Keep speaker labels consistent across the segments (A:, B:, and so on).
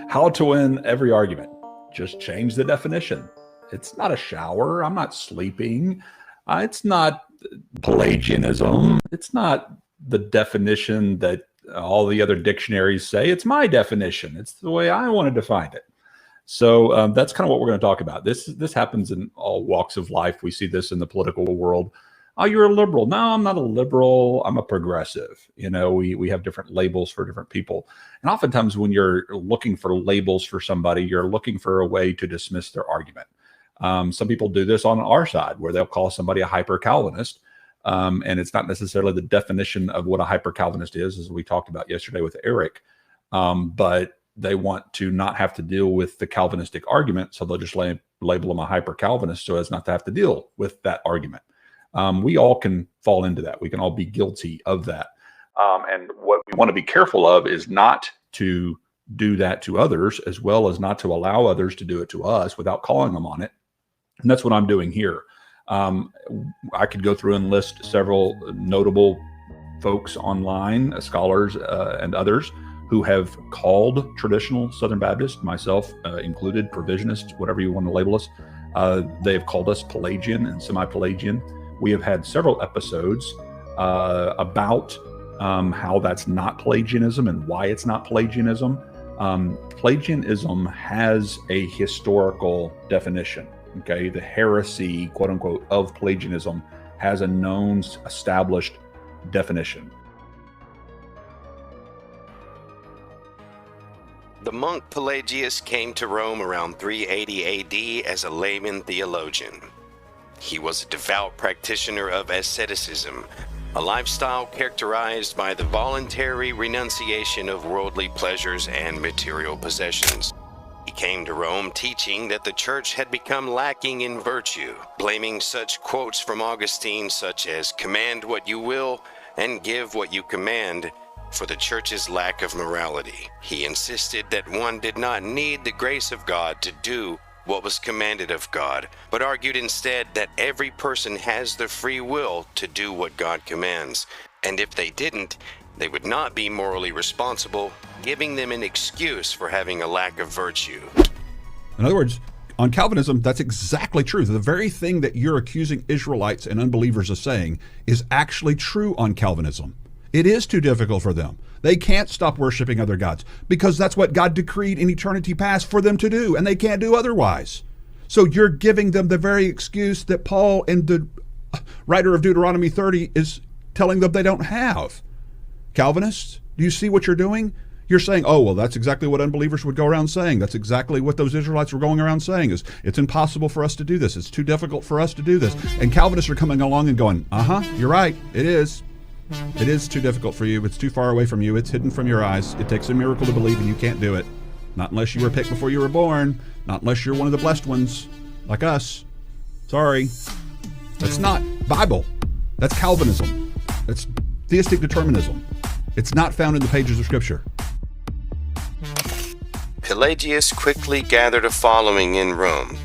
A: How to win every argument. Just change the definition. It's not a shower. I'm not sleeping. It's not Pelagianism. It's not the definition that all the other dictionaries say. It's my definition. It's the way I want to define it. So that's kind of what we're going to talk about. This happens in all walks of life. We see this in the political world. Oh, you're a liberal. No, I'm not a liberal. I'm a progressive. You know, we have different labels for different people. And oftentimes when you're looking for labels for somebody, you're looking for a way to dismiss their argument. Some people do this on our side where they'll call somebody a hyper-Calvinist. And it's not necessarily the definition of what a hyper-Calvinist is, as we talked about yesterday with Eric. But they want to not have to deal with the Calvinistic argument. So they'll just label them a hyper-Calvinist so as not to have to deal with that argument. We all can fall into that. We can all be guilty of that. And what we want to be careful of is not to do that to others, as well as not to allow others to do it to us without calling them on it. And that's what I'm doing here. I could go through and list several notable folks online, scholars and others, who have called traditional Southern Baptists, myself included, provisionists, whatever you want to label us. They have called us Pelagian and semi-Pelagian. We have had several episodes about how that's not Pelagianism and why it's not Pelagianism. Pelagianism has a historical definition. Okay, the heresy, quote unquote, of Pelagianism has a known, established definition.
B: The monk Pelagius came to Rome around 380 AD as a layman theologian. He was a devout practitioner of asceticism, a lifestyle characterized by the voluntary renunciation of worldly pleasures and material possessions. He came to Rome teaching that the church had become lacking in virtue, blaming such quotes from Augustine such as "command what you will and give what you command" for the church's lack of morality. He insisted that one did not need the grace of God to do what was commanded of God, but argued instead that every person has the free will to do what God commands, and if they didn't, they would not be morally responsible, giving them an excuse for having a lack of virtue.
C: In other words, on Calvinism, that's exactly true. The very thing that you're accusing Israelites and unbelievers of saying is actually true on Calvinism. It is too difficult for them. They can't stop worshiping other gods because that's what God decreed in eternity past for them to do, and they can't do otherwise. So you're giving them the very excuse that Paul, in the writer of Deuteronomy 30, is telling them they don't have. Calvinists, do you see what you're doing? You're saying, oh, well, that's exactly what unbelievers would go around saying. That's exactly what those Israelites were going around saying, is it's impossible for us to do this. It's too difficult for us to do this. And Calvinists are coming along and going, you're right, it is. It is too difficult for you. It's too far away from you. It's hidden from your eyes. It takes a miracle to believe, and you can't do it. Not unless you were picked before you were born. Not unless you're one of the blessed ones, like us. Sorry. That's not Bible. That's Calvinism. That's theistic determinism. It's not found in the pages of Scripture.
B: Pelagius quickly gathered a following in Rome,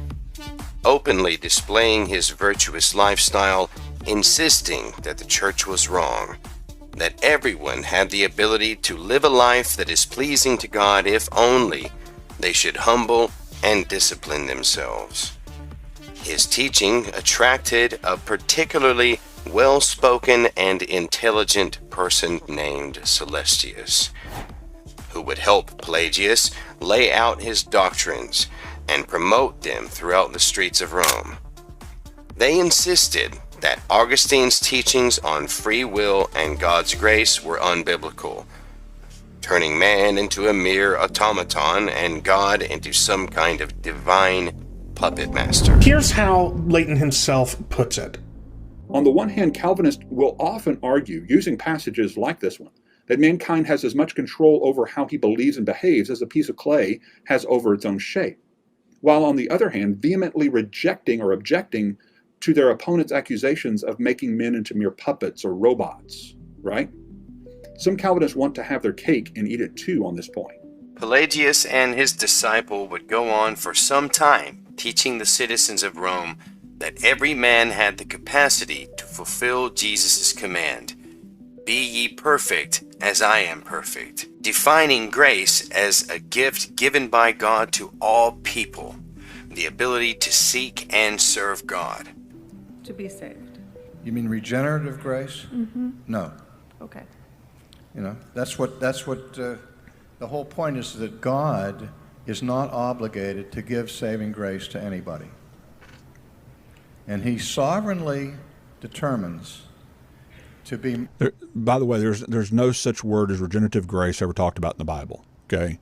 B: openly displaying his virtuous lifestyle, insisting that the church was wrong, that everyone had the ability to live a life that is pleasing to God if only they should humble and discipline themselves. His teaching attracted a particularly well-spoken and intelligent person named Celestius, who would help Pelagius lay out his doctrines and promote them throughout the streets of Rome. They insisted that Augustine's teachings on free will and God's grace were unbiblical, turning man into a mere automaton and God into some kind of divine puppet master.
D: Here's how Leighton himself puts it.
E: On the one hand, Calvinists will often argue, using passages like this one, that mankind has as much control over how he believes and behaves as a piece of clay has over its own shape, while on the other hand, vehemently rejecting or objecting to their opponents' accusations of making men into mere puppets or robots, right? Some Calvinists want to have their cake and eat it too on this point.
B: Pelagius and his disciple would go on for some time, teaching the citizens of Rome that every man had the capacity to fulfill Jesus' command, "Be ye perfect, as I am perfect, defining grace as a gift given by God to all people, the ability to seek and serve God.
F: To be saved.
G: You mean regenerative grace?
F: Mm-hmm.
G: No.
F: Okay.
G: You know, that's what the whole point is, that God is not obligated to give saving grace to anybody. And he sovereignly determines to be...
C: By the way, there's no such word as regenerative grace ever talked about in the Bible, okay?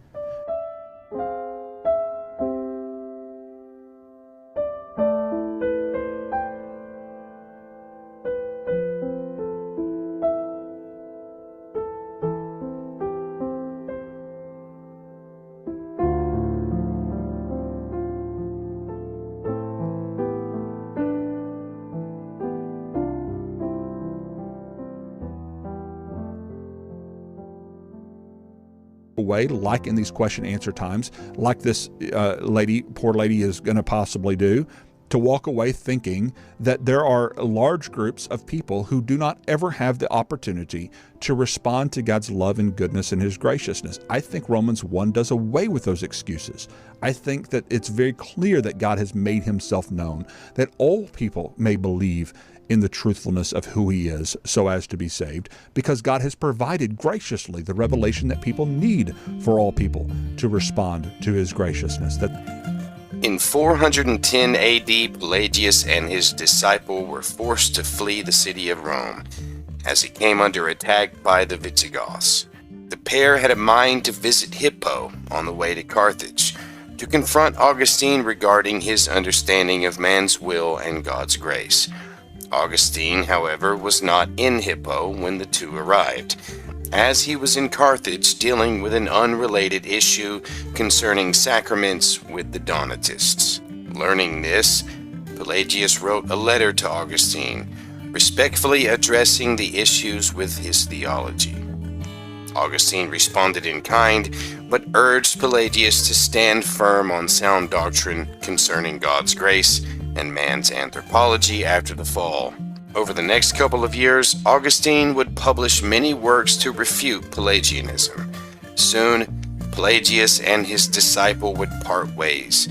C: Way, like in these question answer times, like this poor lady is going to possibly do, to walk away thinking that there are large groups of people who do not ever have the opportunity to respond to God's love and goodness and his graciousness. I think Romans 1 does away with those excuses. I think that it's very clear that God has made himself known, that all people may believe in the truthfulness of who he is so as to be saved, because God has provided graciously the revelation that people need for all people to respond to his graciousness.
B: In 410 AD, Pelagius and his disciple were forced to flee the city of Rome as he came under attack by the Visigoths. The pair had a mind to visit Hippo on the way to Carthage, to confront Augustine regarding his understanding of man's will and God's grace. Augustine, however, was not in Hippo when the two arrived, as he was in Carthage dealing with an unrelated issue concerning sacraments with the Donatists. Learning this, Pelagius wrote a letter to Augustine, respectfully addressing the issues with his theology. Augustine responded in kind, but urged Pelagius to stand firm on sound doctrine concerning God's grace and man's anthropology after the fall. Over the next couple of years, Augustine would publish many works to refute Pelagianism. Soon, Pelagius and his disciple would part ways,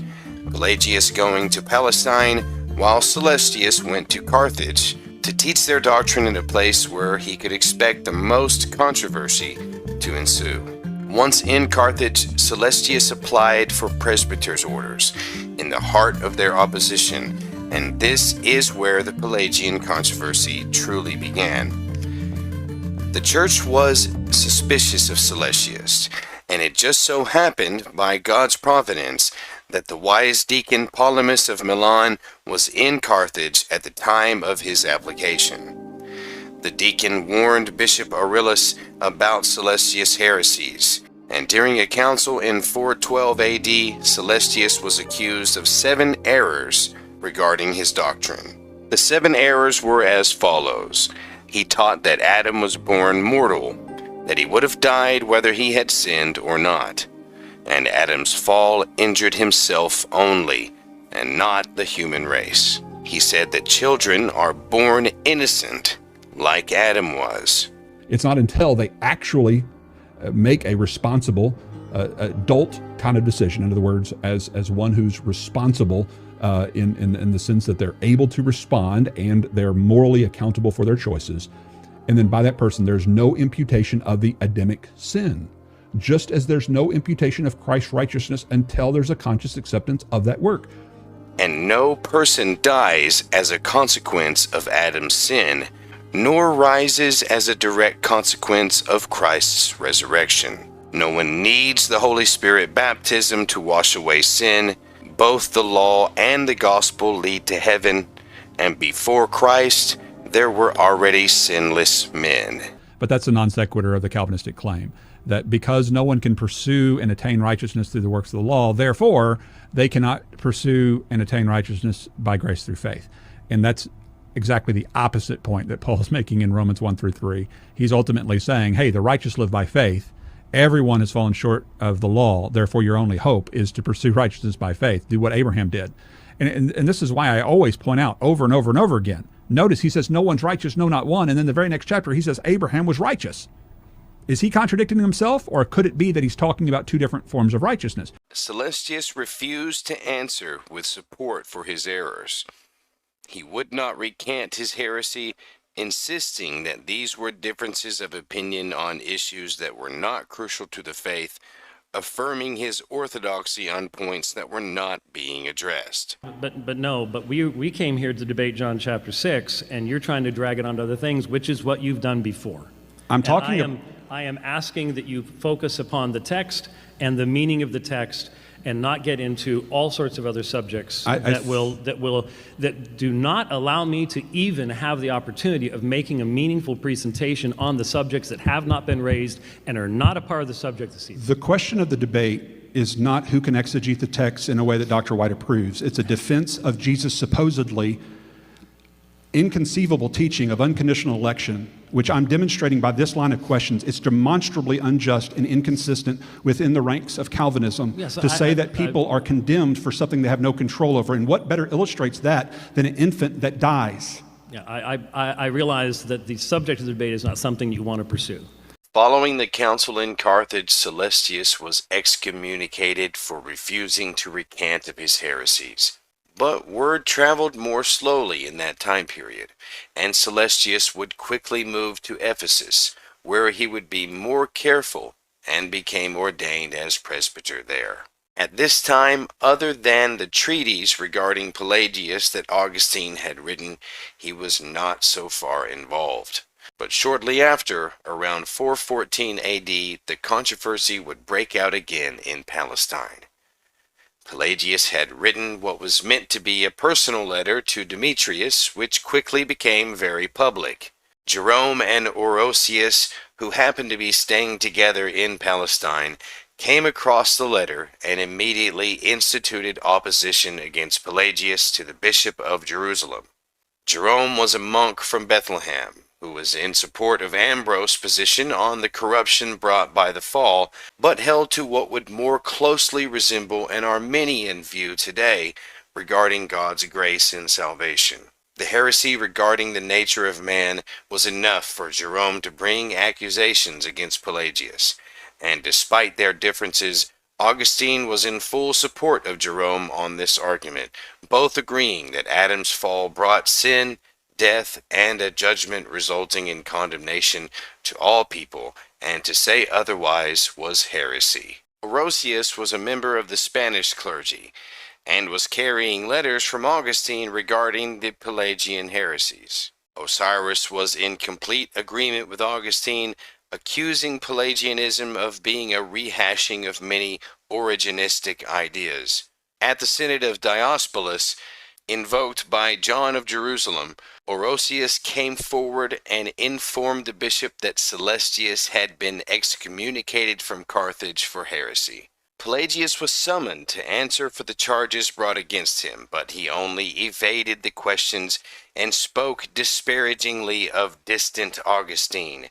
B: Pelagius going to Palestine, while Celestius went to Carthage to teach their doctrine in a place where he could expect the most controversy to ensue. Once in Carthage, Celestius applied for presbyter's orders in the heart of their opposition, and this is where the Pelagian controversy truly began. The church was suspicious of Celestius, and it just so happened, by God's providence, that the wise deacon Polemus of Milan was in Carthage at the time of his application. The deacon warned Bishop Aurelius about Celestius' heresies, and during a council in 412 AD, Celestius was accused of 7 errors regarding his doctrine. The 7 errors were as follows. He taught that Adam was born mortal, that he would have died whether he had sinned or not, and Adam's fall injured himself only, and not the human race. He said that children are born innocent, like Adam was.
C: It's not until they actually make a responsible adult kind of decision, in other words, as one who's responsible in the sense that they're able to respond and they're morally accountable for their choices. And then by that person, there's no imputation of the Adamic sin, just as there's no imputation of Christ's righteousness until there's a conscious acceptance of that work.
B: And no person dies as a consequence of Adam's sin, nor rises as a direct consequence of Christ's resurrection. No one needs the Holy Spirit baptism to wash away sin. Both the law and the gospel lead to heaven, and before Christ, there were already sinless men.
C: But that's a non sequitur of the Calvinistic claim, that because no one can pursue and attain righteousness through the works of the law, therefore, they cannot pursue and attain righteousness by grace through faith. And that's exactly the opposite point that Paul is making in Romans 1 through 3. He's ultimately saying, hey, the righteous live by faith. Everyone has fallen short of the law. Therefore, your only hope is to pursue righteousness by faith. Do what Abraham did. And this is why I always point out over and over and over again. Notice he says, no one's righteous, no, not one. And then the very next chapter, he says, Abraham was righteous. Is he contradicting himself, or could it be that he's talking about two different forms of righteousness?
B: Celestius refused to answer with support for his errors. He would not recant his heresy, insisting that these were differences of opinion on issues that were not crucial to the faith, affirming his orthodoxy on points that were not being addressed.
H: But we came here to debate John chapter 6, and you're trying to drag it onto other things, which is what you've done before. I am asking that you focus upon the text and the meaning of the text, and not get into all sorts of other subjects that do not allow me to even have the opportunity of making a meaningful presentation on the subjects that have not been raised and are not a part of the subject this evening.
C: The question of the debate is not who can exegete the text in a way that Dr. White approves. It's a defense of Jesus' supposedly inconceivable teaching of unconditional election, which I'm demonstrating by this line of questions. It's demonstrably unjust and inconsistent within the ranks of Calvinism to say that people are condemned for something they have no control over. And what better illustrates that than an infant that dies?
H: Yeah, I realize that the subject of the debate is not something you want to pursue.
B: Following the council in Carthage, Celestius was excommunicated for refusing to recant of his heresies. But word traveled more slowly in that time period, and Celestius would quickly move to Ephesus, where he would be more careful and became ordained as presbyter there. At this time, other than the treatise regarding Pelagius that Augustine had written, he was not so far involved. But shortly after, around 414 AD, the controversy would break out again in Palestine. Pelagius had written what was meant to be a personal letter to Demetrius, which quickly became very public. Jerome and Orosius, who happened to be staying together in Palestine, came across the letter and immediately instituted opposition against Pelagius to the bishop of Jerusalem. Jerome was a monk from Bethlehem, who was in support of Ambrose's position on the corruption brought by the fall, but held to what would more closely resemble an Arminian view today regarding God's grace and salvation. The heresy regarding the nature of man was enough for Jerome to bring accusations against Pelagius, and despite their differences, Augustine was in full support of Jerome on this argument, both agreeing that Adam's fall brought sin, death, and a judgment resulting in condemnation to all people, and to say otherwise was heresy. Orosius was a member of the Spanish clergy, and was carrying letters from Augustine regarding the Pelagian heresies. Osiris was in complete agreement with Augustine, accusing Pelagianism of being a rehashing of many Origenistic ideas. At the Synod of Diospolis, invoked by John of Jerusalem, Orosius came forward and informed the bishop that Celestius had been excommunicated from Carthage for heresy. Pelagius was summoned to answer for the charges brought against him, but he only evaded the questions and spoke disparagingly of distant Augustine.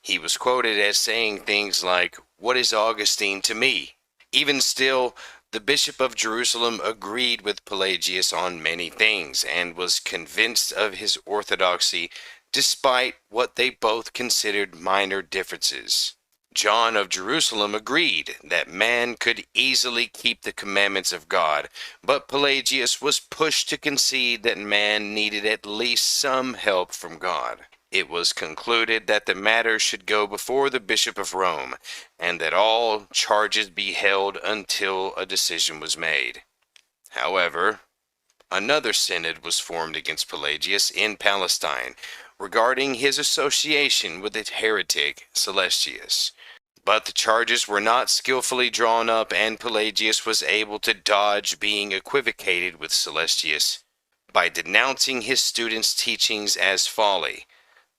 B: He was quoted as saying things like, "What is Augustine to me?" Even still, the Bishop of Jerusalem agreed with Pelagius on many things and was convinced of his orthodoxy despite what they both considered minor differences. John of Jerusalem agreed that man could easily keep the commandments of God, but Pelagius was pushed to concede that man needed at least some help from God. It was concluded that the matter should go before the Bishop of Rome, and that all charges be held until a decision was made. However, another synod was formed against Pelagius in Palestine, regarding his association with the heretic Celestius. But the charges were not skillfully drawn up, and Pelagius was able to dodge being equivocated with Celestius by denouncing his students' teachings as folly,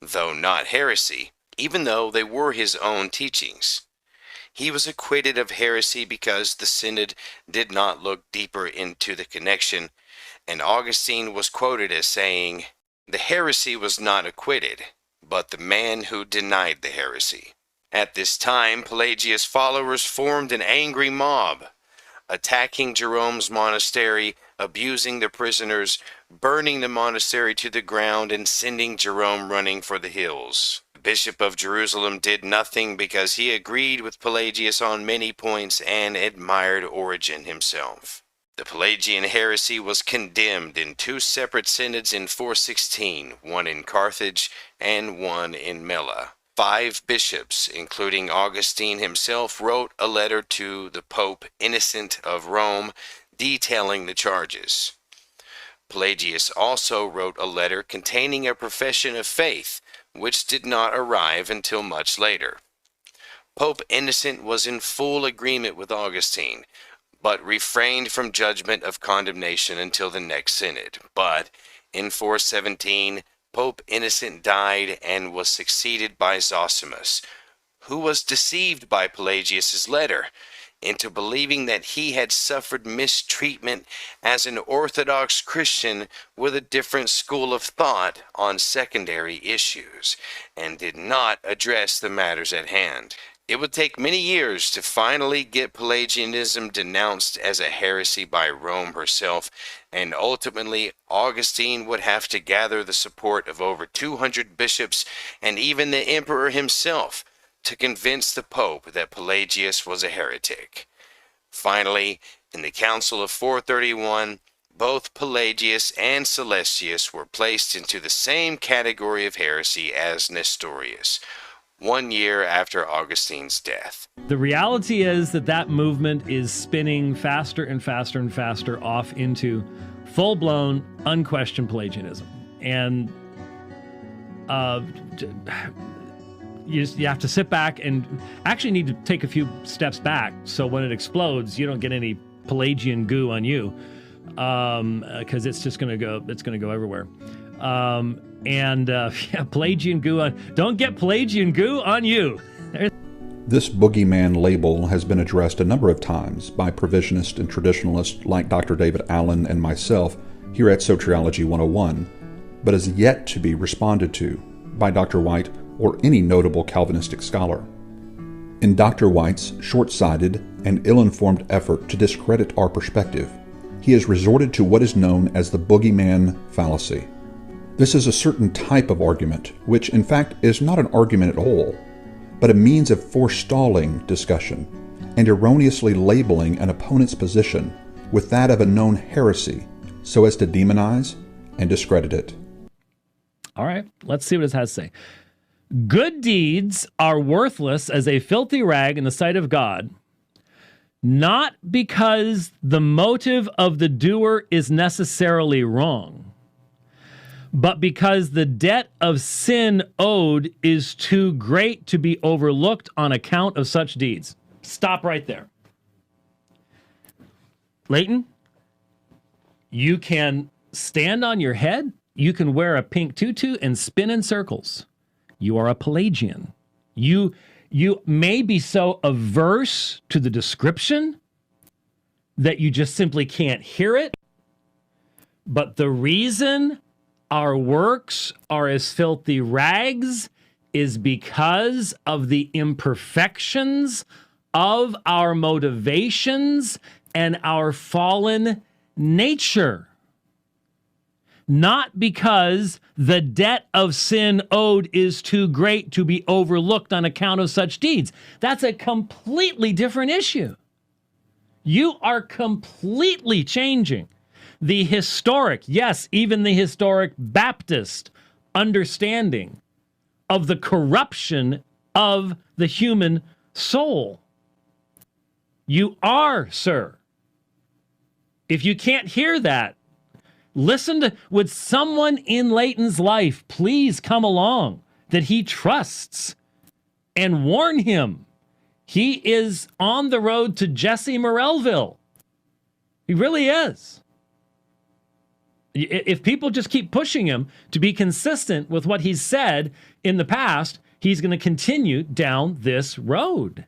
B: though not heresy, even though they were his own teachings. He was acquitted of heresy because the synod did not look deeper into the connection, and Augustine was quoted as saying, "The heresy was not acquitted, but the man who denied the heresy." At this time, Pelagius' followers formed an angry mob, attacking Jerome's monastery, abusing the prisoners, burning the monastery to the ground, and sending Jerome running for the hills. The Bishop of Jerusalem did nothing because he agreed with Pelagius on many points and admired Origen himself. The Pelagian heresy was condemned in two separate synods in 416, one in Carthage and one in Mela. 5 bishops, including Augustine himself, wrote a letter to the Pope Innocent of Rome detailing the charges. Pelagius also wrote a letter containing a profession of faith, which did not arrive until much later. Pope Innocent was in full agreement with Augustine, but refrained from judgment of condemnation until the next synod. But in 417, Pope Innocent died and was succeeded by Zosimus, who was deceived by Pelagius's letter into believing that he had suffered mistreatment as an Orthodox Christian with a different school of thought on secondary issues, and did not address the matters at hand. It would take many years to finally get Pelagianism denounced as a heresy by Rome herself, and ultimately Augustine would have to gather the support of over 200 bishops and even the emperor himself to convince the Pope that Pelagius was a heretic. Finally, in the Council of 431, both Pelagius and Celestius were placed into the same category of heresy as Nestorius, 1 year after Augustine's death.
H: The reality is that movement is spinning faster and faster and faster off into full-blown, unquestioned Pelagianism. And you have to sit back and actually need to take a few steps back so when it explodes, you don't get any Pelagian goo on you, because it's just going to go everywhere. Pelagian goo on. Don't get Pelagian goo on you.
C: This boogeyman label has been addressed a number of times by provisionists and traditionalists like Dr. David Allen and myself here at Soteriology 101, but is yet to be responded to by Dr. White or any notable Calvinistic scholar. In Dr. White's short-sighted and ill-informed effort to discredit our perspective, he has resorted to what is known as the boogeyman fallacy. This is a certain type of argument, which in fact is not an argument at all, but a means of forestalling discussion and erroneously labeling an opponent's position with that of a known heresy so as to demonize and discredit it.
H: All right, let's see what it has to say. Good deeds are worthless as a filthy rag in the sight of God, not because the motive of the doer is necessarily wrong, but because the debt of sin owed is too great to be overlooked on account of such deeds. Stop right there. Leighton, you can stand on your head, you can wear a pink tutu and spin in circles. You are a Pelagian. You may be so averse to the description that you just simply can't hear it. But the reason our works are as filthy rags is because of the imperfections of our motivations and our fallen nature. Not because the debt of sin owed is too great to be overlooked on account of such deeds. That's a completely different issue. You are completely changing the historic, yes, even the historic Baptist understanding of the corruption of the human soul. You are, sir. If you can't hear that, would someone in Leighton's life please come along that he trusts and warn him? He is on the road to Jesse Morelville. He really is. If people just keep pushing him to be consistent with what he's said in the past, he's going to continue down this road.